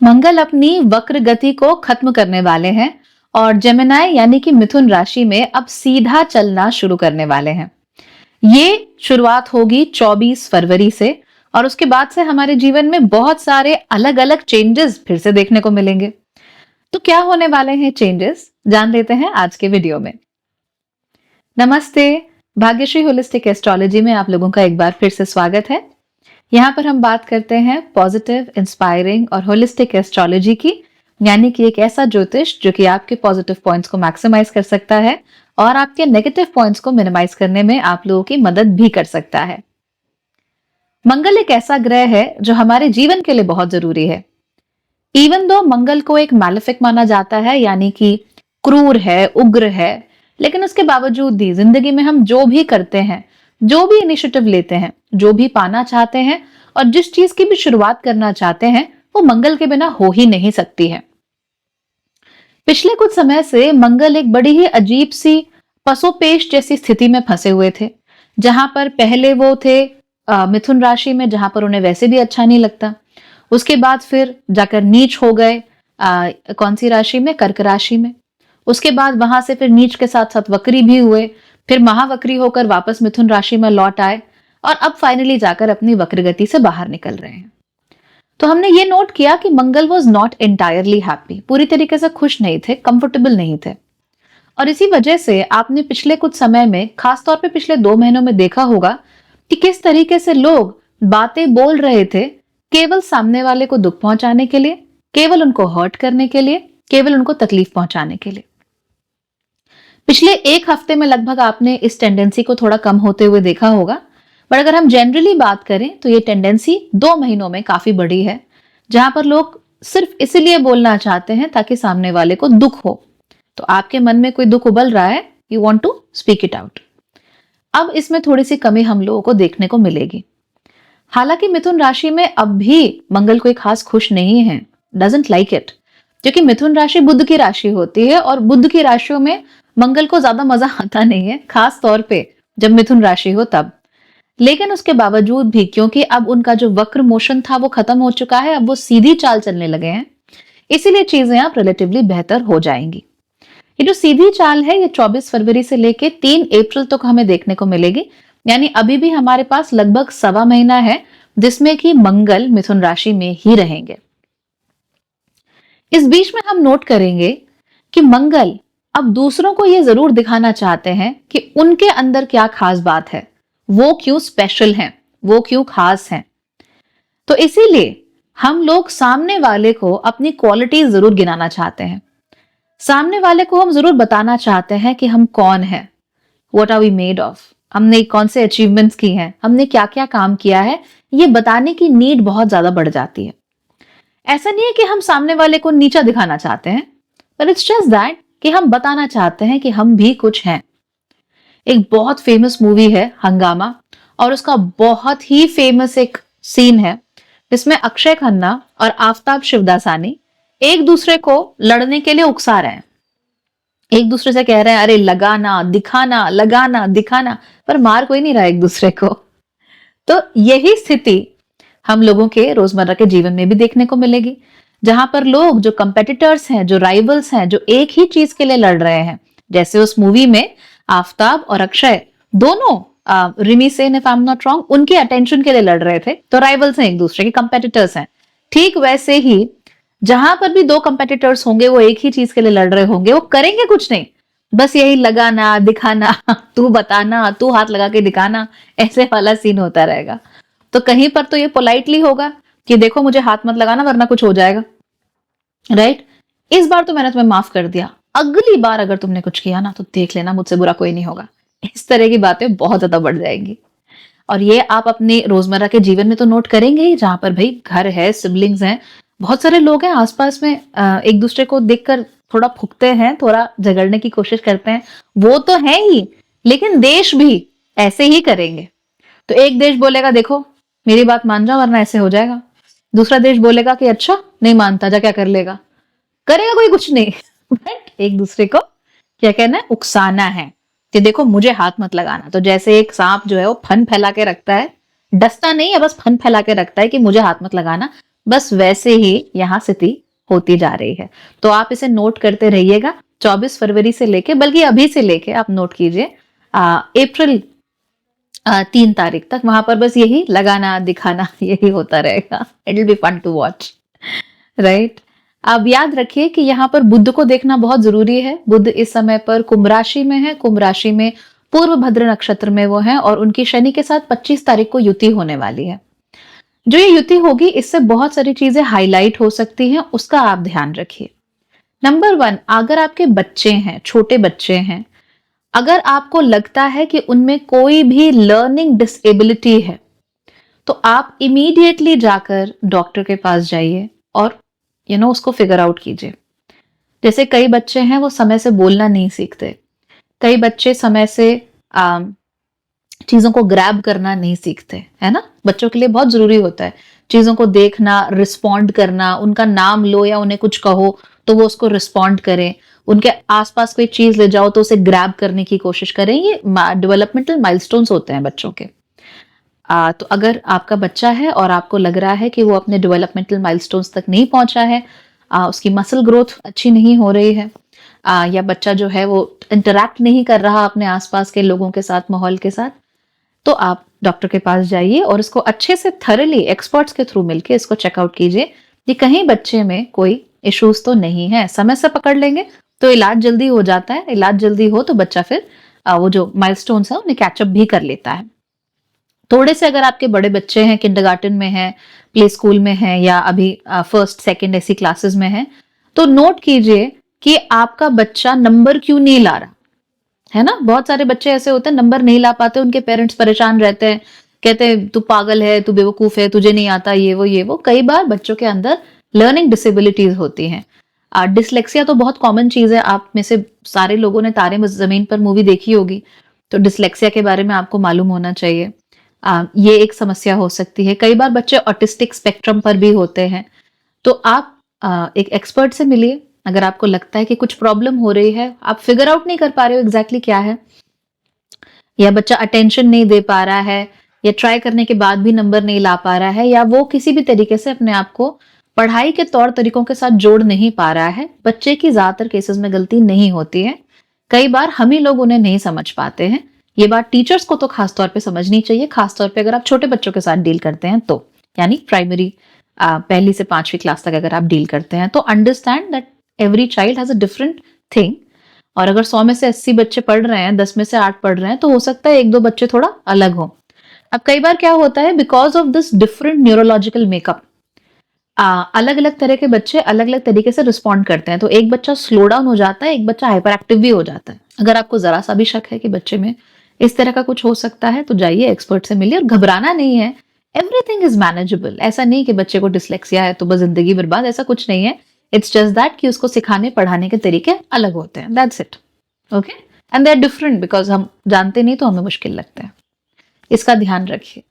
मंगल अपनी वक्र गति को खत्म करने वाले हैं और जेमिनाई यानी कि मिथुन राशि में अब सीधा चलना शुरू करने वाले हैं। ये शुरुआत होगी 24 फरवरी से और उसके बाद से हमारे जीवन में बहुत सारे अलग अलग चेंजेस फिर से देखने को मिलेंगे। तो क्या होने वाले हैं चेंजेस, जान लेते हैं आज के वीडियो में। नमस्ते, भाग्यश्री होलिस्टिक एस्ट्रोलॉजी में आप लोगों का एक बार फिर से स्वागत है। यहाँ पर हम बात करते हैं पॉजिटिव, इंस्पायरिंग और होलिस्टिक एस्ट्रोलॉजी की, यानी कि एक ऐसा ज्योतिष जो कि आपके पॉजिटिव पॉइंट्स को मैक्सिमाइज कर सकता है और आपके नेगेटिव पॉइंट्स को मिनिमाइज करने में आप लोगों की मदद भी कर सकता है। मंगल एक ऐसा ग्रह है जो हमारे जीवन के लिए बहुत जरूरी है। इवन दो मंगल को एक मैलेफिक माना जाता है, यानी कि क्रूर है, उग्र है, लेकिन उसके बावजूद भी जिंदगी में हम जो भी करते हैं, जो भी इनिशिएटिव लेते हैं, जो भी पाना चाहते हैं और जिस चीज की भी शुरुआत करना चाहते हैं, वो मंगल के बिना हो ही नहीं सकती है। पिछले कुछ समय से मंगल एक बड़ी ही अजीब सी पसोपेश जैसी स्थिति में फंसे हुए थे, जहां पर पहले वो थे मिथुन राशि में, जहां पर उन्हें वैसे भी अच्छा नहीं लगता। उसके बाद फिर जाकर नीच हो गए कौन सी राशि में, कर्क राशि में। उसके बाद वहां से फिर नीच के साथ साथ वक्री भी हुए, फिर महावक्री होकर वापस मिथुन राशि में लौट आए और अब फाइनली जाकर अपनी वक्र गति से बाहर निकल रहे हैं। तो हमने ये नोट किया कि मंगल वॉज नॉट एंटायरली हैप्पी, पूरी तरीके से खुश नहीं थे, कंफर्टेबल नहीं थे। और इसी वजह से आपने पिछले कुछ समय में, खासतौर पे पिछले 2 महीनों में देखा होगा कि किस तरीके से लोग बातें बोल रहे थे केवल सामने वाले को दुख पहुंचाने के लिए, केवल उनको हर्ट करने के लिए, केवल उनको तकलीफ पहुंचाने के लिए। पिछले 1 हफ्ते में लगभग आपने इस टेंडेंसी को थोड़ा कम होते हुए देखा होगा, बट अगर हम जनरली बात करें तो ये टेंडेंसी 2 महीनों में काफी बड़ी है, जहां पर लोग सिर्फ इसलिए बोलना चाहते हैं ताकि सामने वाले को दुख हो। तो आपके मन में कोई दुख उबल रहा है, you want to speak it out. अब इसमें थोड़ी सी कमी हम लोगों को देखने को मिलेगी। हालांकि मिथुन राशि में अब भी मंगल कोई खास खुश नहीं है, डजंट लाइक इट, क्योंकि मिथुन राशि बुध की राशि होती है और बुध की राशियों में मंगल को ज्यादा मजा आता नहीं है, खास तौर पे जब मिथुन राशि हो तब। लेकिन उसके बावजूद भी, क्योंकि अब उनका जो वक्र मोशन था वो खत्म हो चुका है, अब वो सीधी चाल चलने लगे हैं, इसीलिए चीजें अब रिलेटिवली बेहतर हो जाएंगी। ये जो सीधी चाल है ये 24 फरवरी से लेके 3 अप्रैल तक हमें देखने को मिलेगी, यानी अभी भी हमारे पास लगभग 1.25 महीना है जिसमें कि मंगल मिथुन राशि में ही रहेंगे। इस बीच में हम नोट करेंगे कि मंगल अब दूसरों को ये जरूर दिखाना चाहते हैं कि उनके अंदर क्या खास बात है, वो क्यों स्पेशल हैं, वो क्यों खास हैं। तो इसीलिए हम लोग सामने वाले को अपनी क्वालिटीज जरूर गिनाना चाहते हैं। सामने वाले को हम जरूर बताना चाहते हैं कि हम कौन हैं, what are we made of, हमने कौन से अचीवमेंट्स की हैं, हमने क्या क्या काम किया है। ये बताने की नीड बहुत ज्यादा बढ़ जाती है। ऐसा नहीं है कि हम सामने वाले को नीचा दिखाना चाहते हैं, बट इट्स जस्ट दैट कि हम बताना चाहते हैं कि हम भी कुछ हैं। एक बहुत फेमस मूवी है हंगामा, और उसका बहुत ही फेमस एक सीन है जिसमें अक्षय खन्ना और आफताब शिवदासानी एक दूसरे को लड़ने के लिए उकसा रहे हैं। एक दूसरे से कह रहे हैं, अरे लगाना दिखाना, लगाना दिखाना, पर मार कोई नहीं रहा एक दूसरे को। तो यही स्थिति हम लोगों के रोजमर्रा के जीवन में भी देखने को मिलेगी, जहां पर लोग जो कंपेटिटर्स हैं, जो राइवल्स हैं, जो एक ही चीज के लिए लड़ रहे हैं, जैसे उस मूवी में आफताब और अक्षय दोनों, Rimi Sen if I am not wrong, उनके अटेंशन के लिए लड़ रहे थे, तो राइवल्स हैं, एक दूसरे के कंपेटिटर्स हैं। ठीक वैसे ही जहां पर भी 2 कंपेटिटर्स होंगे, वो एक ही चीज के लिए लड़ रहे होंगे, वो करेंगे कुछ नहीं, बस यही लगाना दिखाना, तू बताना, तू हाथ लगा के दिखाना, ऐसे वाला सीन होता रहेगा। तो कहीं पर तो ये पोलाइटली होगा कि देखो मुझे हाथ मत लगाना वरना कुछ हो जाएगा, राइट? इस बार तो मैंने तुम्हें माफ कर दिया, अगली बार अगर तुमने कुछ किया ना तो देख लेना, मुझसे बुरा कोई नहीं होगा। इस तरह की बातें बहुत ज्यादा बढ़ जाएंगी। और ये आप अपने रोजमर्रा के जीवन में तो नोट करेंगे ही, जहां पर भाई घर है, सिबलिंग्स हैं, बहुत सारे लोग हैं आसपास में, एक दूसरे को देखकर थोड़ा फूकते हैं, थोड़ा झगड़ने की कोशिश करते हैं, वो तो है ही, लेकिन देश भी ऐसे ही करेंगे। तो एक देश बोलेगा देखो मेरी बात मान जाओ वरना ऐसे हो जाएगा, दूसरा देश बोलेगा कि अच्छा नहीं मानता, जा क्या कर लेगा, करेगा कोई कुछ नहीं। बट एक दूसरे को क्या कहना है, उकसाना है कि देखो मुझे हाथ मत लगाना। तो जैसे एक सांप जो है वो फन फैला के रखता है, डसता नहीं है, बस फन फैला के रखता है कि मुझे हाथ मत लगाना, बस वैसे ही यहाँ स्थिति होती जा रही है। तो आप इसे नोट करते रहिएगा। 24 फरवरी से लेके, बल्कि अभी से लेके आप नोट कीजिए अप्रैल 3 तारीख तक, वहां पर बस यही लगाना दिखाना यही होता रहेगा। It will be fun to watch, right. अब याद रखिए कि यहाँ पर बुध को देखना बहुत जरूरी है। बुध इस समय पर कुंभ राशि में है। कुंभ राशि में पूर्व भद्र नक्षत्र में वो है, और उनकी शनि के साथ 25 तारीख को युति होने वाली है। जो ये युति होगी, इससे बहुत सारी चीजें हाईलाइट हो सकती हैं, उसका आप ध्यान रखिए। नंबर 1, अगर आपके बच्चे हैं, छोटे बच्चे हैं, अगर आपको लगता है कि उनमें कोई भी लर्निंग डिसेबिलिटी है, तो आप इमीडिएटली जाकर डॉक्टर के पास जाइए और उसको फिगर आउट कीजिए। जैसे कई बच्चे हैं वो समय से बोलना नहीं सीखते, कई बच्चे समय से चीजों को ग्रैब करना नहीं सीखते, है ना। बच्चों के लिए बहुत जरूरी होता है चीजों को देखना, रिस्पॉन्ड करना। उनका नाम लो या उन्हें कुछ कहो तो वो उसको रिस्पॉन्ड करें। उनके आसपास कोई चीज ले जाओ तो उसे ग्रैब करने की कोशिश करें। ये डेवलपमेंटल माइलस्टोन्स होते हैं बच्चों के। तो अगर आपका बच्चा है और आपको लग रहा है कि वो अपने डेवलपमेंटल माइलस्टोन्स तक नहीं पहुंचा है, उसकी मसल ग्रोथ अच्छी नहीं हो रही है, या बच्चा जो है वो इंटरैक्ट नहीं कर रहा अपने आसपास के लोगों के साथ, माहौल के साथ, तो आप डॉक्टर के पास जाइए और इसको अच्छे से थरली एक्सपर्ट्स के थ्रू मिलके इसको चेकआउट कीजिए कि कहीं बच्चे में कोई इश्यूज तो नहीं है। समय से पकड़ लेंगे तो इलाज जल्दी हो जाता है। इलाज जल्दी हो तो बच्चा फिर वो जो माइलस्टोन्स है उन्हें कैचअप भी कर लेता है। थोड़े से अगर आपके बड़े बच्चे हैं, किंडरगार्टन में हैं, प्ले स्कूल में हैं, या अभी फर्स्ट सेकंड ऐसी क्लासेस में हैं, तो नोट कीजिए कि आपका बच्चा नंबर क्यों नहीं ला रहा है ना। बहुत सारे बच्चे ऐसे होते हैं, नंबर नहीं ला पाते, उनके पेरेंट्स परेशान रहते हैं, कहते हैं तू पागल है, तू बेवकूफ है, तुझे नहीं आता, ये वो। कई बार बच्चों के अंदर लर्निंग डिसेबिलिटीज होती हैं। डिसलेक्सिया तो बहुत कॉमन चीज है। आप में से सारे लोगों ने तारे जमीन पर मूवी देखी होगी, तो डिसलेक्सिया के बारे में आपको मालूम होना चाहिए। ये एक समस्या हो सकती है। कई बार बच्चे ऑटिस्टिक स्पेक्ट्रम पर भी होते हैं। तो आप एक एक्सपर्ट से मिलिए। अगर आपको लगता है कि कुछ प्रॉब्लम हो रही है, आप फिगर आउट नहीं कर पा रहे हो एग्जैक्टली क्या है, या बच्चा अटेंशन नहीं दे पा रहा है, या ट्राई करने के बाद भी नंबर नहीं ला पा रहा है, या वो किसी भी तरीके से अपने आप को पढ़ाई के तौर तरीकों के साथ जोड़ नहीं पा रहा है। बच्चे की ज्यादातर केसेस में गलती नहीं होती है, कई बार हम ही लोग उन्हें नहीं समझ पाते हैं। ये बात टीचर्स को तो खासतौर पे समझनी चाहिए, खासतौर पे अगर आप छोटे बच्चों के साथ डील करते हैं तो, यानी प्राइमरी 1ली से 5वीं क्लास तक अगर आप डील करते हैं, तो understand that every child has a different thing. और अगर 100 में से 80 बच्चे पढ़ रहे हैं, 10 में से 8 पढ़ रहे हैं, तो हो सकता है 1-2 बच्चे थोड़ा अलग हो। अब कई बार क्या होता है, because of this different neurological makeup, अलग अलग तरह के बच्चे अलग अलग तरीके से रिस्पॉन्ड करते हैं। तो एक बच्चा स्लो डाउन हो जाता है, एक बच्चा हाइपर एक्टिव भी हो जाता है। अगर आपको जरा सा भी शक है कि बच्चे में इस तरह का कुछ हो सकता है, तो जाइए एक्सपर्ट से मिलिए, और घबराना नहीं है। Everything is manageable. ऐसा नहीं कि बच्चे को डिसलेक्सिया है तो बस जिंदगी बर्बाद, ऐसा कुछ नहीं है। इट्स जस्ट दैट कि उसको सिखाने पढ़ाने के तरीके अलग होते हैं, that's it. Okay, and they are different because हम जानते नहीं तो हमें मुश्किल लगता है। इसका ध्यान रखिए।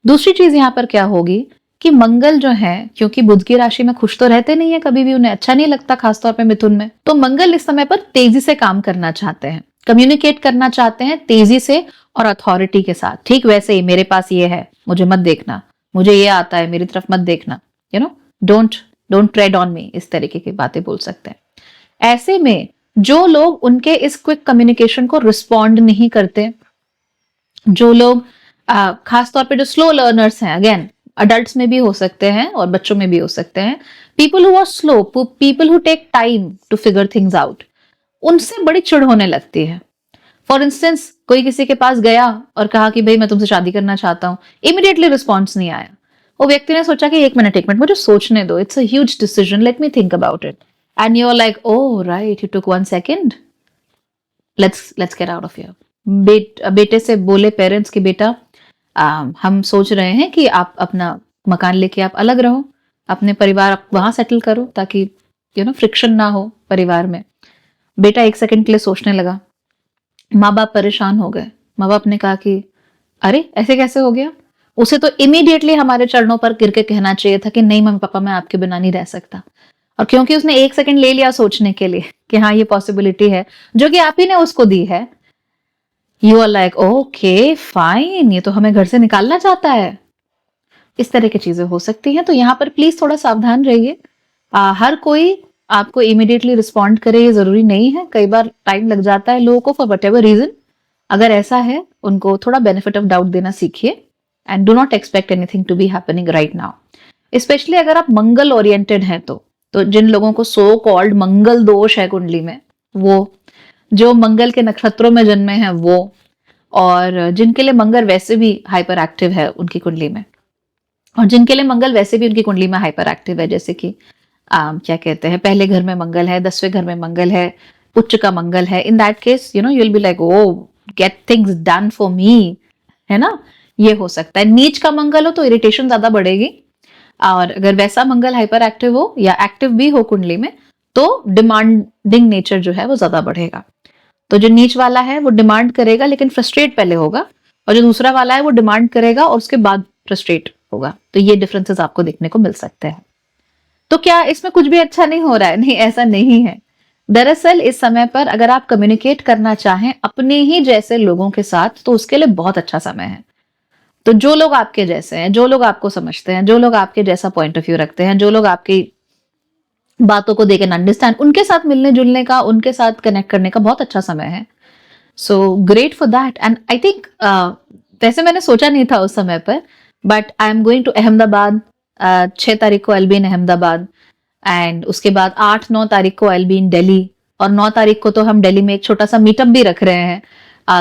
दूसरी चीज यहाँ पर क्या होगी कि मंगल जो है, क्योंकि बुध की राशि में खुश तो रहते नहीं है कभी भी, उन्हें अच्छा नहीं लगता, खासतौर पे मिथुन में, तो मंगल इस समय पर तेजी से काम करना चाहते हैं, कम्युनिकेट करना चाहते हैं तेजी से और अथॉरिटी के साथ। ठीक वैसे ही मेरे पास ये है, मुझे मत देखना, मुझे ये आता है, मेरी तरफ मत देखना, डोंट ट्रेड ऑन मी, इस तरीके की बातें बोल सकते हैं। ऐसे में जो लोग उनके इस क्विक कम्युनिकेशन को रिस्पॉन्ड नहीं करते, जो लोग खासतौर पे जो स्लो लर्नर्स हैं, अगेन अडल्ट्स में भी हो सकते हैं और बच्चों में भी हो सकते हैं, people who are slow, people who take time to figure things out, उनसे बड़ी चिढ़ होने लगती है। फॉर इंस्टेंस, कोई किसी के पास गया और कहा कि भाई मैं तुमसे शादी करना चाहता हूं, इमीडिएटली रिस्पॉन्स नहीं आया। वो व्यक्ति ने सोचा कि एक मिनट मुझे सोचने दो, it's a huge decision, let me think about it, and you are like, oh right, you took 1 second, let's get out of here. बेटे से बोले पेरेंट्स कि बेटा, हम सोच रहे हैं कि आप अपना मकान लेके आप अलग रहो, अपने परिवार आप वहां सेटल करो, ताकि फ्रिक्शन ना हो परिवार में। बेटा 1 सेकंड के लिए सोचने लगा। माँ बाप परेशान हो गए। माँ बाप ने कहा कि अरे ऐसे कैसे हो गया। उसे तो इमीडिएटली हमारे चरणों पर गिर के कहना चाहिए था कि नहीं मम्मी पापा, मैं आपके बिना नहीं रह सकता। और क्योंकि उसने 1 सेकंड ले लिया सोचने के लिए कि हाँ ये पॉसिबिलिटी है, जो कि आप ही ने उसको दी है, you are like okay fine, ये तो हमें घर से निकालना चाहता है। इस तरह की चीजें हो सकती हैं। तो यहाँ पर प्लीज थोड़ा सावधान रहिए। हर कोई आपको इमीडिएटली रिस्पॉन्ड करे ये जरूरी नहीं है, कई बार टाइम लग जाता है लोगों को फॉर वट एवर रीजन। अगर ऐसा है, उनको थोड़ा बेनिफिट ऑफ डाउट देना सीखिए and do not expect anything to be happening right now. Especially अगर आप मंगल ओरिएंटेड हैं तो जिन लोगों को सो कॉल्ड मंगल दोष है कुंडली में, वो जो मंगल के नक्षत्रों में जन्मे हैं वो, और जिनके लिए मंगल वैसे भी हाइपर एक्टिव है उनकी कुंडली में, और जिनके लिए मंगल वैसे भी उनकी कुंडली में हाइपर एक्टिव है, जैसे कि क्या कहते हैं, पहले घर में मंगल है, 10वें घर में मंगल है, उच्च का मंगल है, in that case you will be like oh get things done for me, है ना। ये हो सकता है। नीच का मंगल हो तो इरिटेशन ज्यादा बढ़ेगी, और अगर वैसा मंगल हाइपर एक्टिव हो या एक्टिव भी हो कुंडली में तो डिमांडिंग नेचर जो है वो ज्यादा बढ़ेगा। तो जो नीच वाला है वो डिमांड करेगा लेकिन फ्रस्ट्रेट पहले होगा, और जो दूसरा वाला है वो डिमांड करेगा और उसके बाद फ्रस्ट्रेट होगा। तो ये डिफरेंसेस आपको देखने को मिल सकते हैं। तो क्या इसमें कुछ भी अच्छा नहीं हो रहा है? नहीं, ऐसा नहीं है। दरअसल इस समय पर अगर आप कम्युनिकेट करना चाहें अपने ही जैसे लोगों के साथ तो उसके लिए बहुत अच्छा समय है। तो जो लोग आपके जैसे हैं, जो लोग आपको समझते हैं, जो लोग आपके जैसा पॉइंट ऑफ व्यू रखते हैं, जो लोग आपकी बातों को देख एंड अंडरस्टैंड, उनके साथ मिलने जुलने का, उनके साथ कनेक्ट करने का बहुत अच्छा समय है। So great for that. And I think वैसे मैंने सोचा नहीं था उस समय पर, but I am going to Ahmedabad. 6 तारीख को I will be in Ahmedabad, and उसके बाद 8-9 तारीख को I will be in Delhi, और 9 तारीख को तो हम दिल्ली में एक छोटा सा मीटअप भी रख रहे हैं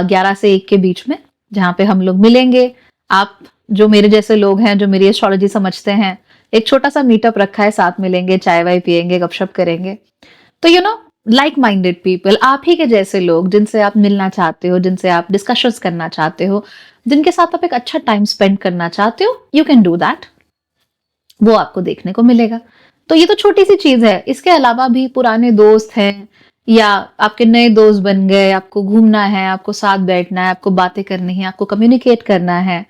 11 से 1 के बीच में, जहां पे हम लोग मिलेंगे। आप जो मेरे जैसे लोग हैं, जो मेरी एस्ट्रोलॉजी समझते हैं, एक छोटा सा मीटअप रखा है, साथ मिलेंगे, चाय वाय पियेंगे, गपशप करेंगे। तो लाइक माइंडेड पीपल, आप ही के जैसे लोग जिनसे आप मिलना चाहते हो, जिनसे आप डिस्कशंस करना चाहते हो, जिनके साथ आप एक अच्छा टाइम स्पेंड करना चाहते हो, यू कैन डू दैट। वो आपको देखने को मिलेगा। तो ये तो छोटी सी चीज है। इसके अलावा भी पुराने दोस्त हैं या आपके नए दोस्त बन गए, आपको घूमना है, आपको साथ बैठना है, आपको बातें करनी है, आपको कम्युनिकेट करना है,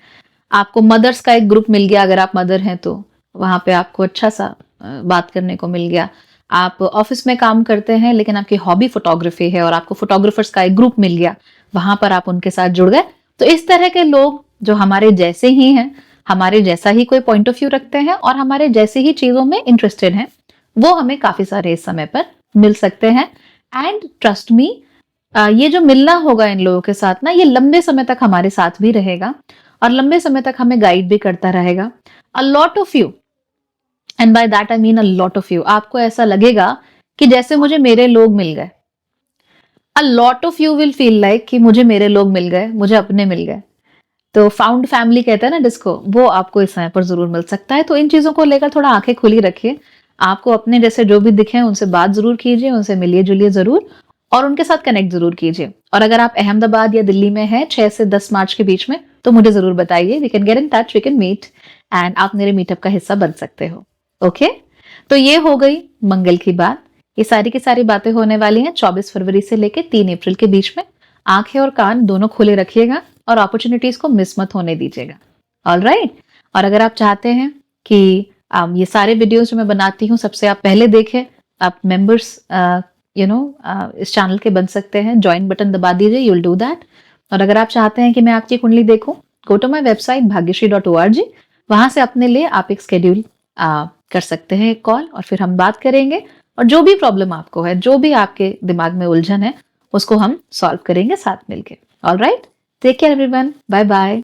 आपको मदर्स का एक ग्रुप मिल गया, अगर आप मदर हैं तो वहां पे आपको अच्छा सा बात करने को मिल गया। आप ऑफिस में काम करते हैं लेकिन आपकी हॉबी फोटोग्राफी है और आपको फोटोग्राफर्स का एक ग्रुप मिल गया, वहां पर आप उनके साथ जुड़ गए। तो इस तरह के लोग जो हमारे जैसे ही हैं, हमारे जैसा ही कोई पॉइंट ऑफ व्यू रखते हैं और हमारे जैसे ही चीजों में इंटरेस्टेड हैं, वो हमें काफी सारे इस समय पर मिल सकते हैं। एंड ट्रस्ट मी, ये जो मिलना होगा इन लोगों के साथ ना, ये लंबे समय तक हमारे साथ भी रहेगा और लंबे समय तक हमें गाइड भी करता रहेगा। A lot of you, and by that I mean a lot of you, आपको ऐसा लगेगा कि जैसे मुझे मेरे लोग मिल गए। A lot of you will feel like कि मुझे मेरे लोग मिल गए, मुझे अपने मिल गए। तो फाउंड फैमिली कहते हैं ना जिसको, वो आपको इस समय पर जरूर मिल सकता है। तो इन चीजों को लेकर थोड़ा आंखें खुली रखिए। आपको अपने जैसे जो भी दिखे उनसे बात जरूर कीजिए, उनसे मिलिए जुलिए जरूर, और उनके साथ कनेक्ट जरूर कीजिए। और अगर आप अहमदाबाद या दिल्ली में हैं 6 से 10 मार्च के बीच में, तो मुझे जरूर बताइए। We can get in touch, we can meet, and आप मेरे मीटअप का हिस्सा बन सकते हो। ओके, तो ये हो गई मंगल की बात। ये सारी की सारी बातें होने वाली हैं 24 फरवरी से लेकर 3 अप्रैल के बीच में। आंखें और कान दोनों खुले रखिएगा और अपॉर्चुनिटीज को मिस मत होने दीजिएगा। All right. और अगर आप चाहते हैं कि ये सारे वीडियोस जो मैं बनाती हूँ सबसे आप पहले देखें, आप मेंबर्स इस चैनल के बन सकते हैं। ज्वाइन बटन दबा दीजिए, यू विल डू दैट। और अगर आप चाहते हैं कि मैं आपकी कुंडली देखूं, go to my website bhagyashree.org। वहां से अपने लिए आप एक स्केड्यूल कर सकते हैं, एक कॉल, और फिर हम बात करेंगे। और जो भी प्रॉब्लम आपको है, जो भी आपके दिमाग में उलझन है, उसको हम सॉल्व करेंगे साथ मिलके। All right, take care everyone, bye bye.